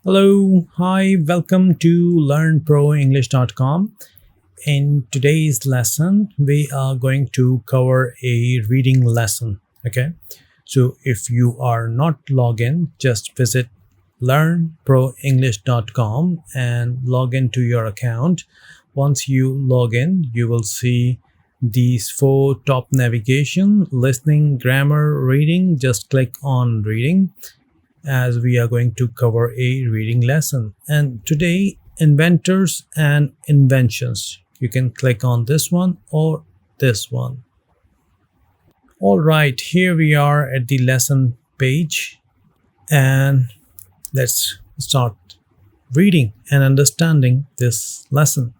Hello, hi, welcome to learnproenglish.com. In today's lesson, we are going to cover a reading lesson. Okay, so if you are not logged in, just visit learnproenglish.com and log into your account. Once you log in, you will see these four top navigation: listening, grammar, reading. Just click on reading, as we are going to cover a reading lesson. And today, inventors and inventions. You can click on this one or this one. All right, here we are at the lesson page, and let's start reading and understanding this lesson.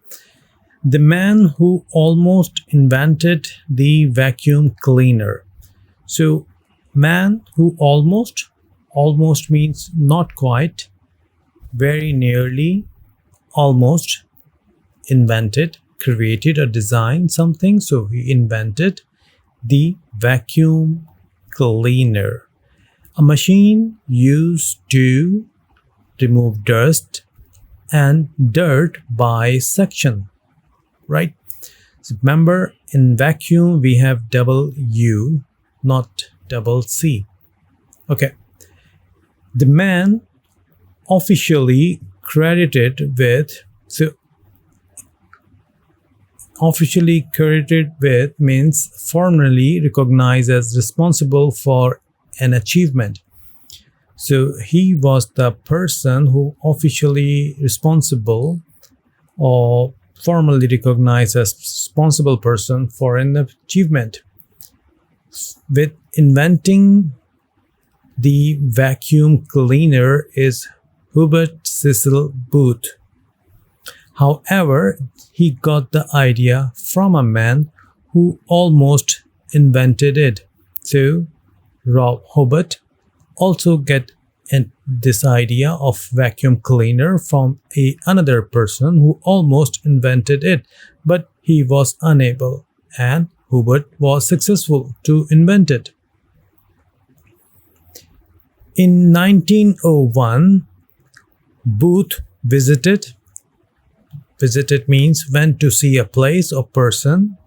The man who almost invented the vacuum cleaner. So, man who almost means not quite, very nearly, almost, invented, created or designed something. So he invented the vacuum cleaner, a machine used to remove dust and dirt by suction, right? So remember, in vacuum we have double U, not double C. Okay. The man officially credited with means formally recognized as responsible for an achievement. So he was the person who officially responsible or formally recognized as responsible person for an achievement. With inventing the vacuum cleaner is Hubert Cecil Booth. However, he got the idea from a man who almost invented it. So, Hubert also get this idea of vacuum cleaner from another person who almost invented it, but he was unable, and Hubert was successful to invent it. In 1901, Booth visited means went to see a place or person.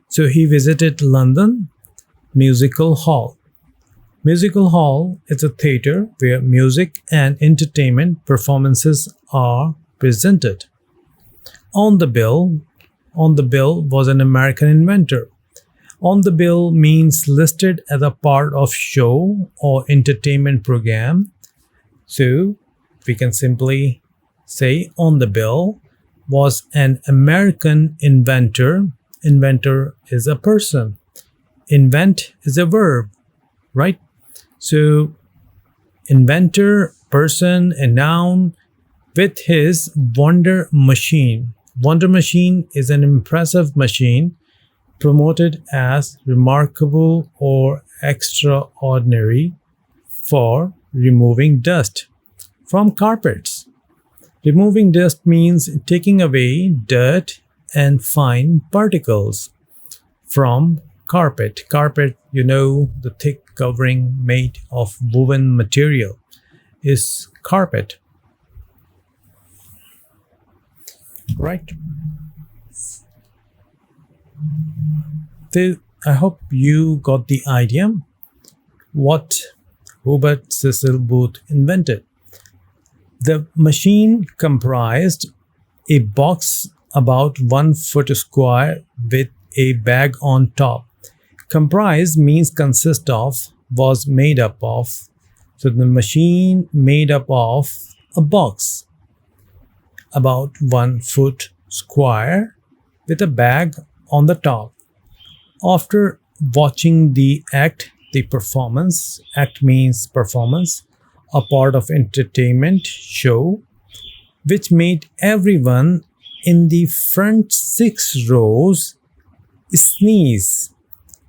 So he visited London Musical Hall. Musical Hall is a theater where music and entertainment performances are presented. On the bill was an American inventor. On the bill means listed as a part of show or entertainment program. So we can simply say on the bill was an American inventor. Inventor is a person. Invent is a verb, right? So inventor, person, a noun with his wonder machine. Wonder machine is an impressive machine promoted as remarkable or extraordinary for removing dust from carpets. Removing dust means taking away dirt and fine particles from carpet. Carpet, the thick covering made of woven material is carpet. Right? So I hope you got the idea what Hubert Cecil Booth invented. The machine comprised a box about 1 foot square with a bag on top. Comprise means consist of, was made up of. So the machine made up of a box about 1 foot square with a bag on the top. After watching the act, the performance, act means performance, a part of entertainment show, which made everyone in the front 6 rows sneeze.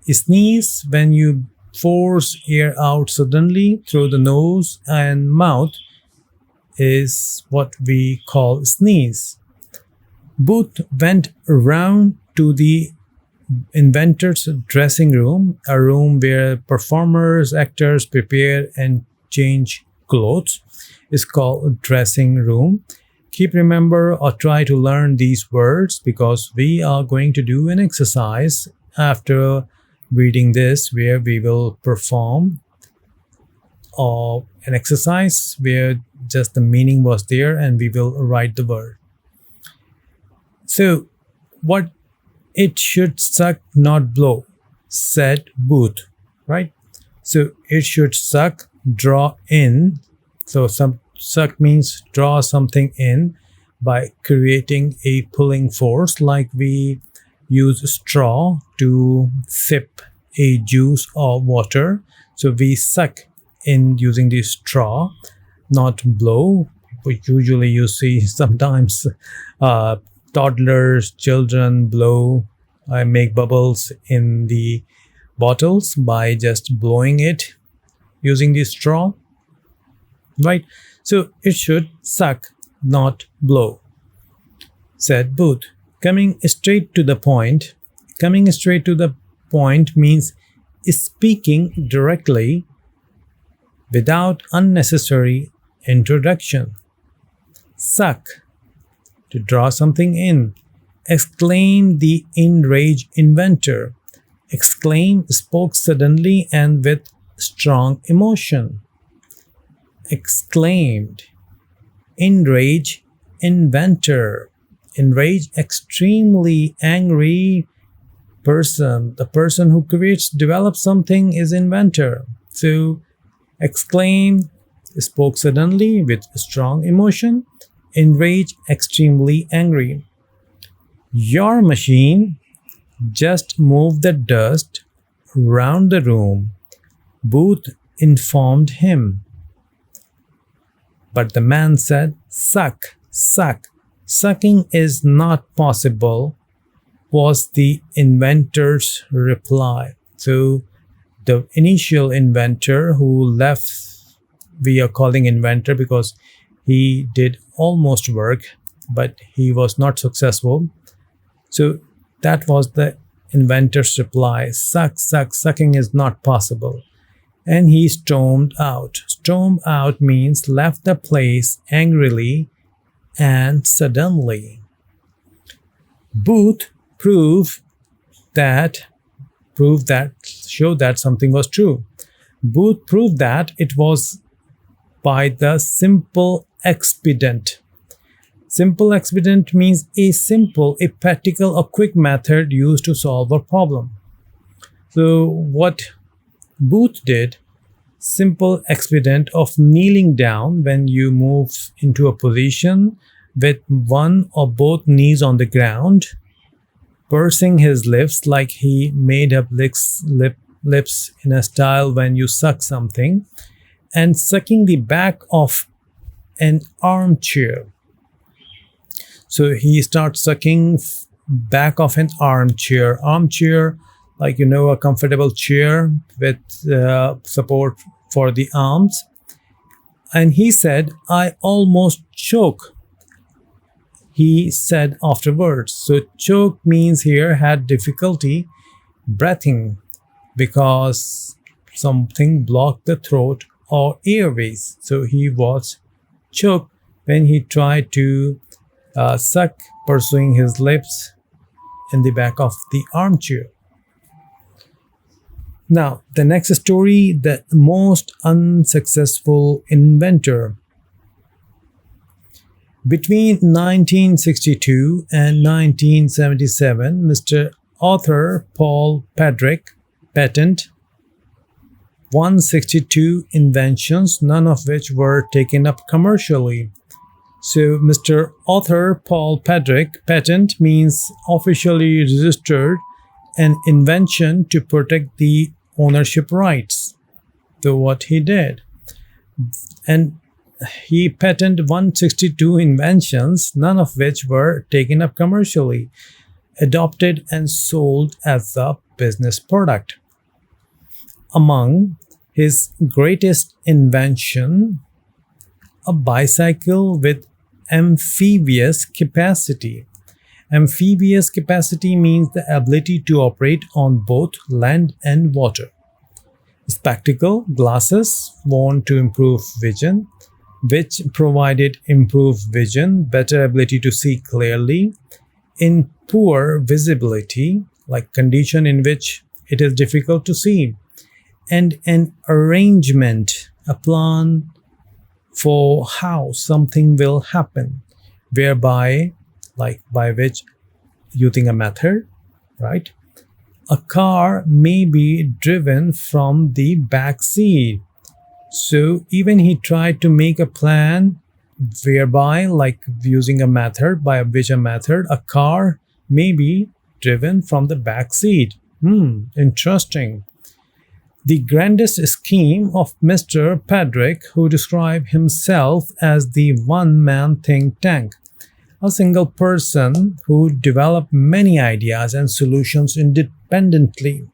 Sneeze when you force air out suddenly through the nose and mouth is what we call sneeze. Booth went around to the inventor's dressing room, a room where performers, actors prepare and change clothes is called dressing room. Keep remember or try to learn these words because we are going to do an exercise after reading this where we will perform or an exercise where just the meaning was there and we will write the word. So what it should suck not blow, said Booth, right? So it should suck, draw in. So suck means draw something in by creating a pulling force, like we use straw to sip a juice or water. So we suck in using the straw, not blow. But usually you see sometimes toddlers, children blow, make bubbles in the bottles by just blowing it using the straw, right? So it should suck, not blow, said Booth. Coming straight to the point. Coming straight to the point means speaking directly without unnecessary introduction. Suck, to draw something in. Exclaimed the enraged inventor. Exclaim, spoke suddenly and with strong emotion. Exclaimed. Enraged inventor. Enraged, extremely angry person. The person who develops something is inventor. So exclaim, spoke suddenly with strong emotion. Enraged, extremely angry. Your machine just moved the dust round the room, Booth informed him. But the man said, suck, suck. Sucking is not possible, was the inventor's reply. So the initial inventor who left, we are calling inventor because he did almost work, but he was not successful. So that was the inventor's reply. Suck, suck, sucking is not possible. And he stormed out. Stormed out means left the place angrily and suddenly. Booth showed that something was true. Booth proved that it was by the simple expedient. Simple expedient means a simple, a practical, a quick method used to solve a problem. So what Booth did, simple expedient of kneeling down when you move into a position with one or both knees on the ground, pursing his lips like he made up lips in a style when you suck something, and sucking the back of an armchair. So he starts sucking back of an armchair. Armchair, like a comfortable chair with support for the arms. And he said, I almost choke. He said afterwards. So choke means here had difficulty breathing because something blocked the throat or airways. So he was choked when he tried to suck, pursuing his lips in the back of the armchair. Now, the next story, the most unsuccessful inventor. Between 1962 and 1977, Mr. Arthur Paul Pedrick patented 162 inventions, none of which were taken up commercially. So Mr. Arthur Paul Pedrick patent means officially registered an invention to protect the ownership rights. So what he did, and he patented 162 inventions, none of which were taken up commercially, adopted and sold as a business product. Among his greatest invention, a bicycle with amphibious capacity. Amphibious capacity means the ability to operate on both land and water. Spectacle glasses worn to improve vision, which provided improved vision, better ability to see clearly in poor visibility, like condition in which it is difficult to see, and an arrangement, a plan for how something will happen, whereby, like by which, using a method, right? A car may be driven from the back seat. So even he tried to make a plan whereby, like using a method, by which a method, a car may be driven from the back seat. Interesting. The grandest scheme of Mr. Pedrick, who described himself as the one-man think tank, a single person who developed many ideas and solutions independently.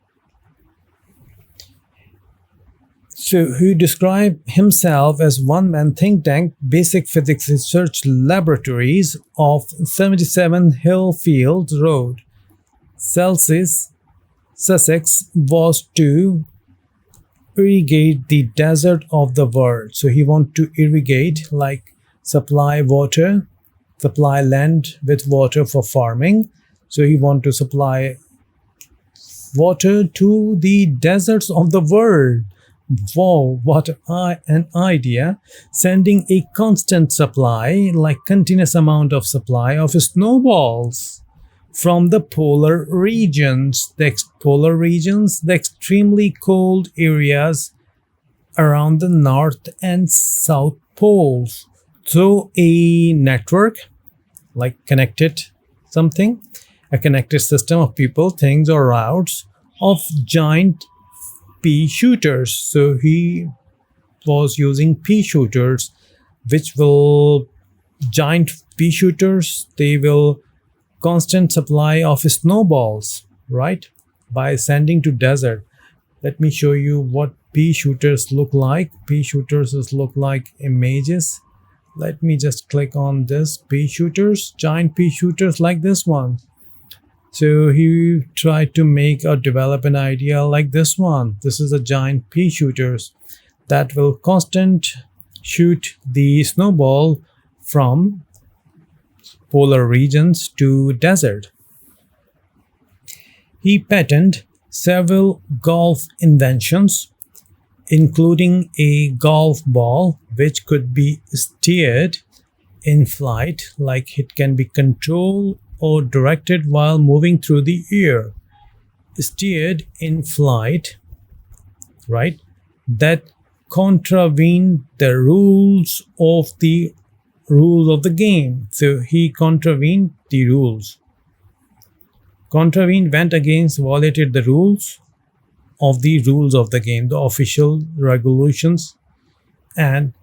So he described himself as one-man think tank, basic physics research laboratories of 77 Hillfield Road, Sussex, was to irrigate the desert of the world. So he want to irrigate, like supply water, supply land with water for farming. So he want to supply water to the deserts of the world. Wow, what an idea. Sending a constant supply, like continuous amount of supply of snowballs from the polar regions, the extremely cold areas around the north and south poles. So a network, like connected something, a connected system of people, things, or routes of giant pea shooters. So he was using pea shooters, which will, giant pea shooters, they will constant supply of snowballs, right, by sending to desert. Let me show you what pea shooters look like. Pea shooters look like images. Let me just click on this pea shooters, giant pea shooters like this one. So he tried to make or develop an idea like this one. This is a giant pea shooters that will constant shoot the snowball from polar regions to desert. He patented several golf inventions, including a golf ball which could be steered in flight, like it can be controlled or directed while moving through the air. Steered in flight, right? That contravened the rules of the game. So he contravened the rules. Contravened went against, violated the rules of the game, the official regulations, and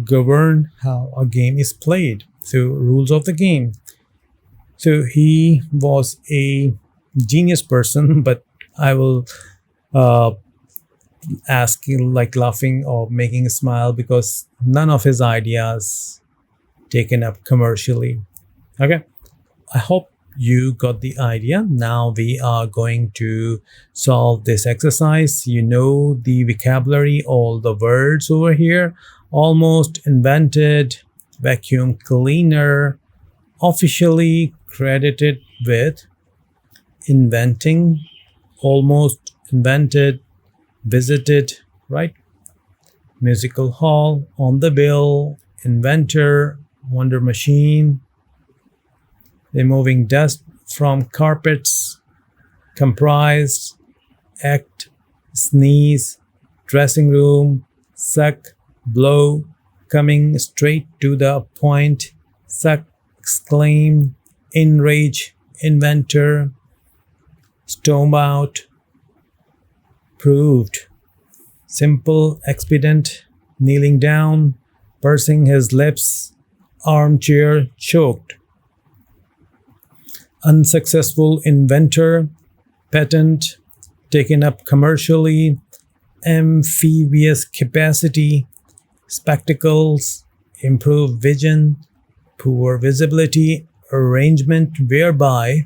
govern how a game is played. So rules of the game. So he was a genius person, but I will ask you, like laughing or making a smile, because none of his ideas taken up commercially. Okay, I hope you got the idea. Now we are going to solve this exercise. You know the vocabulary, all the words over here. Almost invented, vacuum cleaner, officially credited with inventing, almost invented, visited, right? Musical hall, on the bill, inventor, wonder machine, removing dust from carpets, comprised, act, sneeze, dressing room, suck, blow, coming straight to the point, suck, exclaim, enrage, inventor, storm out, proved, simple, expedient, kneeling down, pursing his lips, armchair, choked. Unsuccessful, inventor, patent, taken up commercially, amphibious capacity, spectacles, improved vision, poor visibility, arrangement whereby,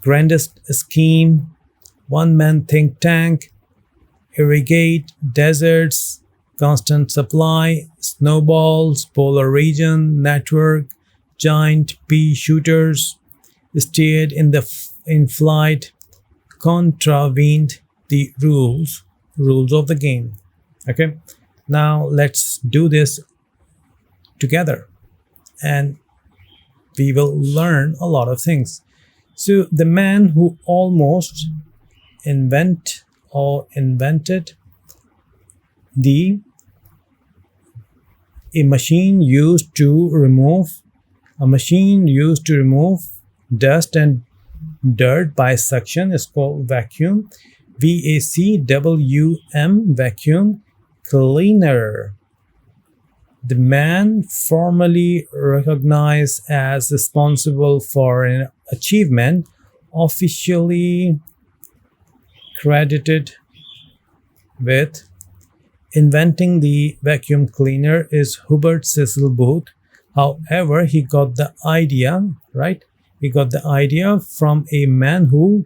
grandest scheme, one-man think tank, irrigate deserts, constant supply, snowballs, polar region, network, giant pea shooters, steered in flight, contravened the rules of the game. Okay, now let's do this together and we will learn a lot of things. So the man who almost invented the a machine used to remove dust and dirt by suction is called vacuum. VACWM, vacuum cleaner. The man formally recognized as responsible for an achievement officially credited with inventing the vacuum cleaner is Hubert Cecil Booth. However, he got the idea, right? He got the idea from a man who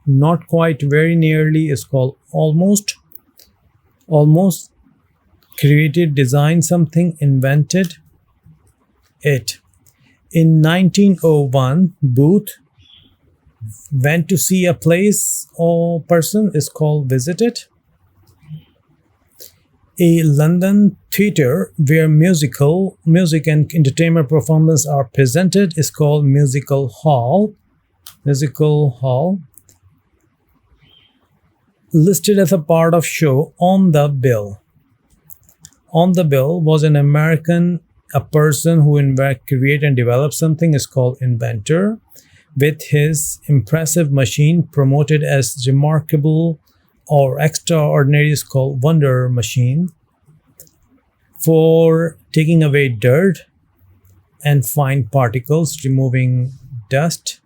not quite very nearly is called almost created, designed something, invented it. In 1901, Booth went to see a place or person is called visited. A London theatre where music and entertainment performances are presented is called musical hall. Musical hall. Listed as a part of show on the bill. On the bill was an American, a person who create and develop something is called inventor, with his impressive machine promoted as remarkable or extraordinary is called wonder machine, for taking away dirt and fine particles, removing dust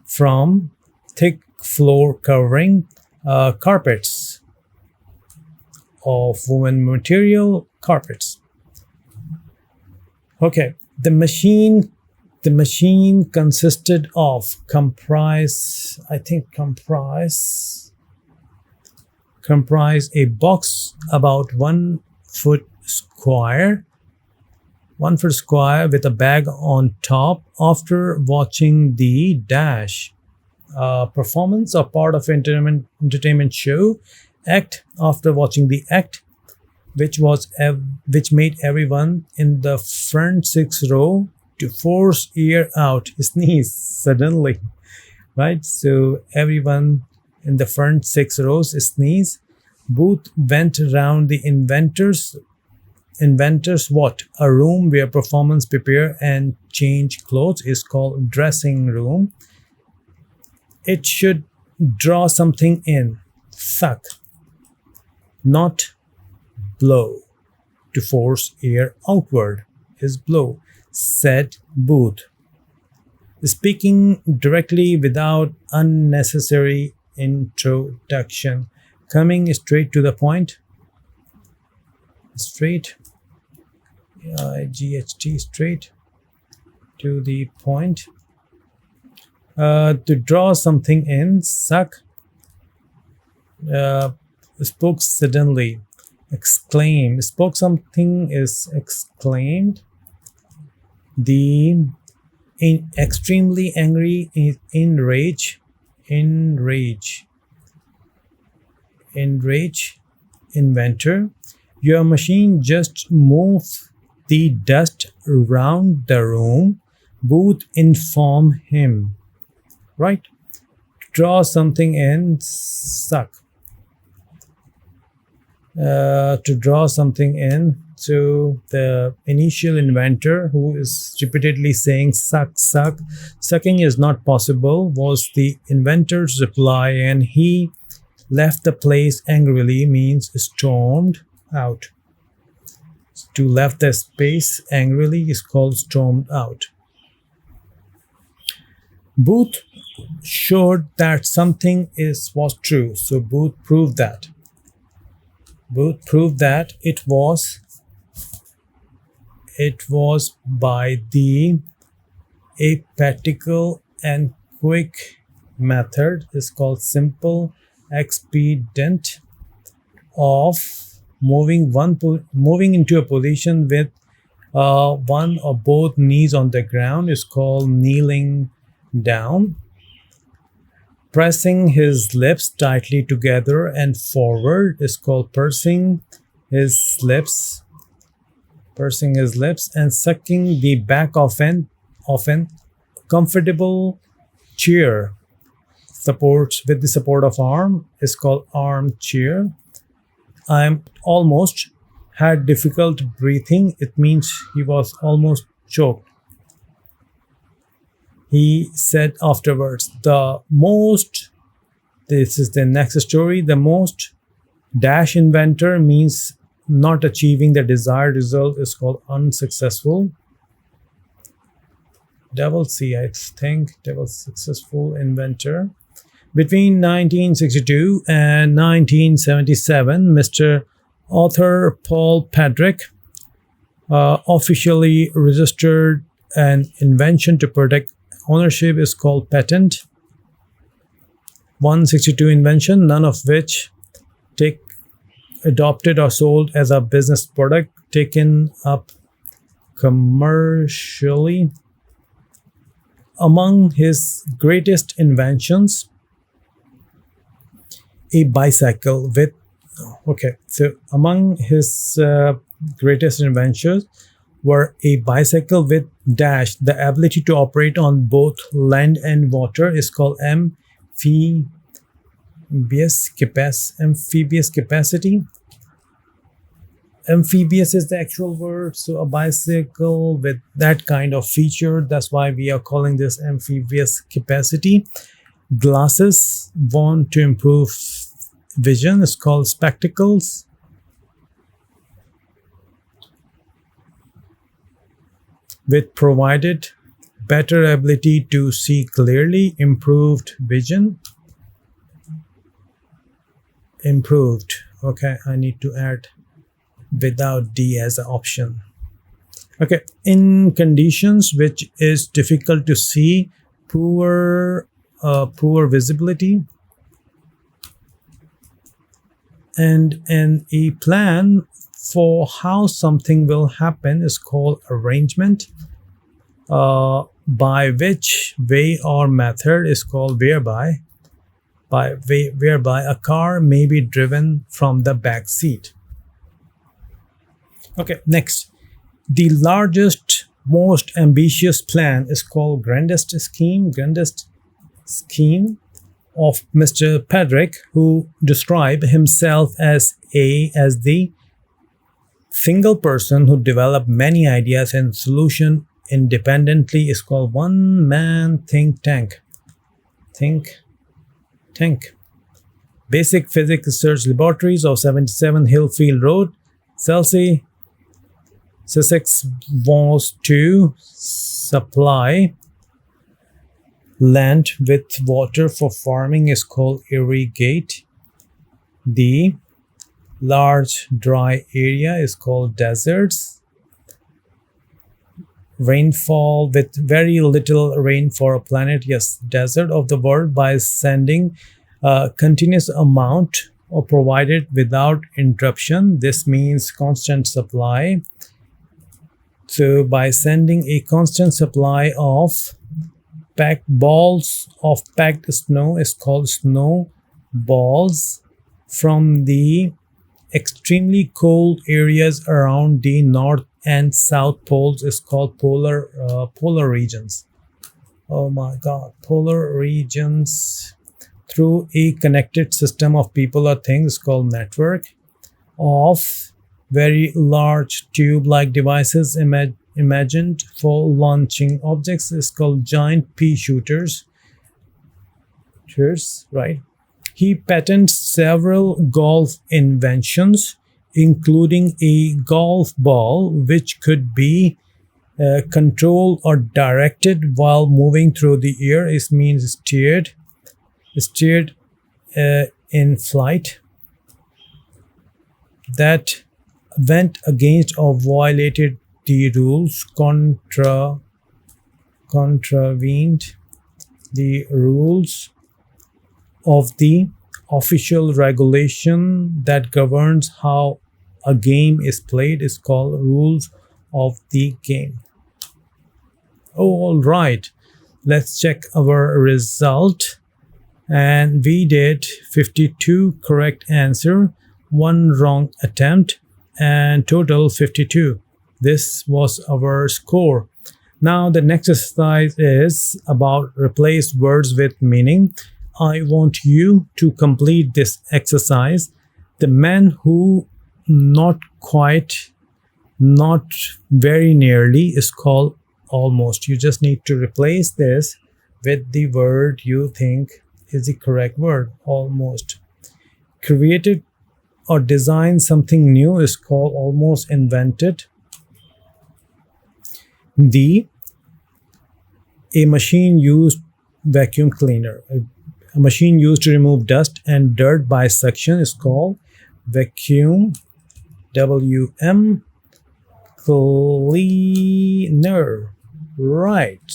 from thick floor covering carpets of woven material carpets. Okay, the machine consisted of comprise a box about 1 foot square with a bag on top. After watching the dash performance or part of entertainment show act, after watching the act, which made everyone in the front 6 row to force air out, sneeze suddenly, right? So everyone in the front 6 rows sneeze. Booth went around the inventors what? A room where performance prepare and change clothes is called dressing room. It should draw something in, suck, not blow. To force air outward is blow, said Booth, speaking directly without unnecessary introduction, coming straight to the point. Straight to the point. To draw something in, suck, spoke suddenly, exclaim, spoke something is exclaimed. The extremely angry, enrage, inventor. Your machine just moved the dust around the room. Booth informed him. Right? Draw something in, suck. To draw something in. So the initial inventor, who is repeatedly saying suck, suck, sucking is not possible, was the inventor's reply, and he left the place angrily, means stormed out. To left the space angrily is called stormed out. Booth showed that something was true, so Booth proved that. It was by the practical and quick method is called simple expedient. of moving into a position with one or both knees on the ground is called kneeling down. Pressing his lips tightly together and forward is called pursing his lips. And sucking the back of an comfortable chair supports with the support of arm is called armchair. I'm almost had difficult breathing. It means he was almost choked. He said afterwards, this is the next story, the most dash inventor means not achieving the desired result is called unsuccessful. Double C, I think, double successful inventor. Between 1962 and 1977, Mr. Arthur Paul Pedrick officially registered an invention to protect ownership is called patent. 162 invention, none of which adopted or sold as a business product, taken up commercially. Among his greatest inventions, a bicycle with among his greatest inventions were a bicycle with dash, the ability to operate on both land and water is called amphibious capacity. Amphibious is the actual word, so a bicycle with that kind of feature, that's why we are calling this amphibious capacity. Glasses worn to improve vision is called spectacles. With provided better ability to see clearly, improved vision. Improved. Okay, I need to add without D as an option. Okay, in conditions which is difficult to see, poor visibility, and a plan for how something will happen is called arrangement, by which way or method is called whereby a car may be driven from the back seat. Okay, next, the largest, most ambitious plan is called grandest scheme of Mr. Pedrick, who described himself as the single person who developed many ideas and solutions independently is called one man think tank. Basic Physics Research Laboratories of 77 Hillfield Road, Chelsea, Sussex, was to supply land with water for farming is called irrigate. The large dry area is called deserts. Rainfall with very little rain for a planet, yes, desert of the world, by sending a continuous amount or provided without interruption. This means constant supply. So by sending a constant supply of packed balls of packed snow is called snow balls from the extremely cold areas around the north and south poles is called polar regions. Oh my god, polar regions. Through a connected system of people or things called network of very large tube-like devices imagined for launching objects is called giant pea shooters. Right? He patented several golf inventions, including a golf ball which could be controlled or directed while moving through the air. It means steered in flight. That went against or violated the rules, contravened the rules of the official regulation that governs how a game is played is called rules of the game. Oh, all right. Let's check our result. And we did 52 correct answer, one wrong attempt, and total 52. This was our score. Now the next exercise is about replace words with meaning. I want you to complete this exercise. The man who not quite, not very nearly is called almost. You just need to replace this with the word you think is the correct word, almost. Created or designed something new is called almost invented. A machine used vacuum cleaner. A machine used to remove dust and dirt by suction is called vacuum, WM, cleaner. Right.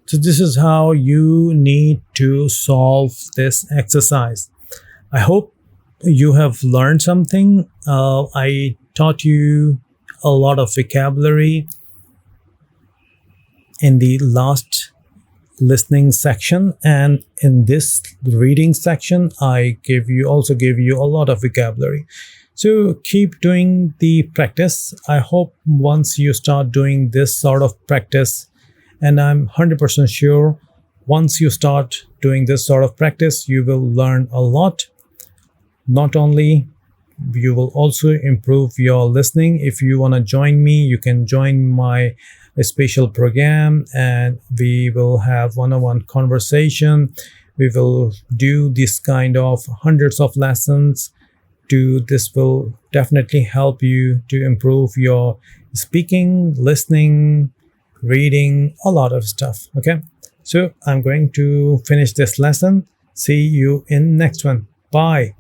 So this is how you need to solve this exercise. I hope you have learned something. I taught you a lot of vocabulary in the last listening section, and in this reading section I also gave you a lot of vocabulary. So keep doing the practice. I hope once you start doing this sort of practice, and I'm 100% sure once you start doing this sort of practice, you will learn a lot. Not only you will also improve your listening. If you want to join me, you can join my special program, and we will have one-on-one conversation. We will do this kind of hundreds of lessons. This will definitely help you to improve your speaking, listening, reading, a lot of stuff. Okay, so I'm going to finish this lesson. See you in next one. Bye.